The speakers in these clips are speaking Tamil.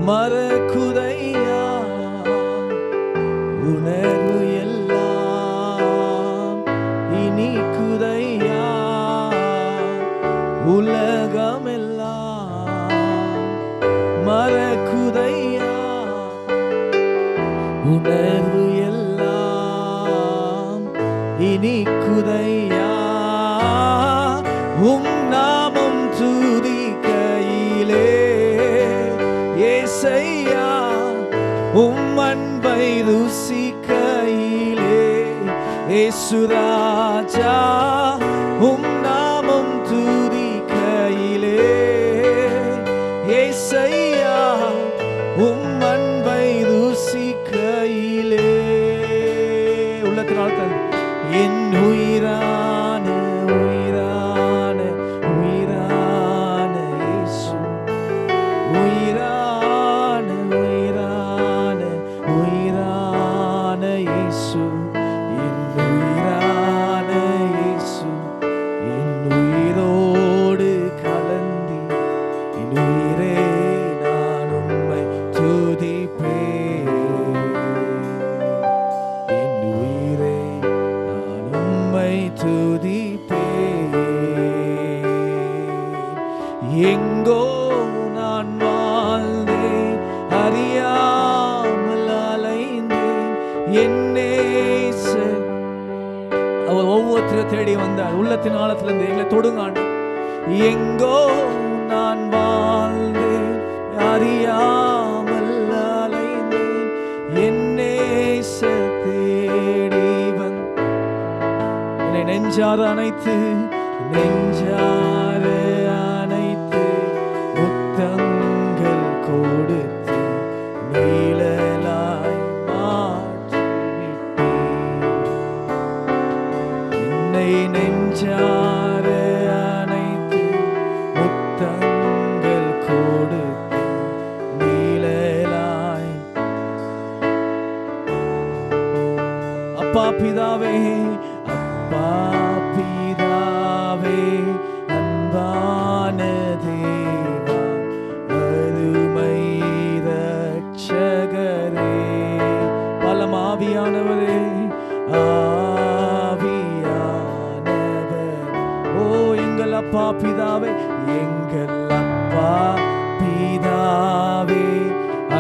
மறக்குதையா உணர்வு எல்லாம் இனிக்குதையா உலகமெல்லாம் மறக்குதையா உணர்வு எல்லாம் இனிக்குதையா நாமம் துதிக்கையிலே ஏசையா அன்பை ருசிக்கையிலே ஏசுராஜா நாமம் துதிக்கையிலே ஏசையா அன்பை ருசிக்கையிலே உள்ளத்தினால் தந்து என் உயிரான உயிரான உயிரான இயேசு உயிரான உயிரான உயிரான இயேசு என் உயிரான இயேசு என் உயிரோடு கலந்தி என் உயிரே நான் உம்மை துதிப்பேன் என் உயிரே நான் உம்மை துதிப்பேன் எங்கோ நான் வாழ்ந்தேன் அறியாமல் அலைந்தேன் என்னே அவர் ஒவ்வொருத்தரை தேடி வந்தார் உள்ளத்தின் ஆழத்திலிருந்து எங்களை தொடுங்காண்டு எங்கோ நான் வாழ்ந்தேன் அறியாமல் அலைந்தேன் என்னே தேடி என்னை நெஞ்சார அணைத்து நெஞ்சார அணைத்து முத்தங்கள் கொடுத்து நீழலாய் மாற்றிவிட்டேன் என்னை நெஞ்சார அணைத்து முத்தங்கள் கொடுத்து நீழலாய் அப்பா பிதாவே அப்பா பிதாவே அன்பான தேவா அருமை இரட்சகரே பலம் ஆவியானவரே ஆவியானவர் ஓ எங்கள் அப்பா பிதாவே எங்கள் அப்பா பிதாவே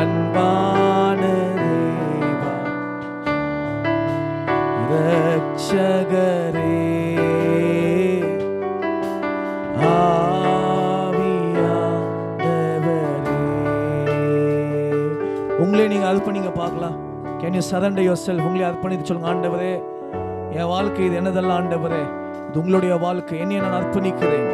அன்பான தேவா இரட்சகரே உங்களே நீங்க அர்ப்பணிங்க பார்க்கலாம். Can you surrender your self? உங்களே அர்ப்பணித்து சொல்லுங்க, ஆண்டவரே என் வாழ்க்கை இது என்னதெல்லாம் ஆண்டவரே இது உங்களுடைய வாழ்க்கை, என்னை நான் அர்ப்பணிக்கிறேன்.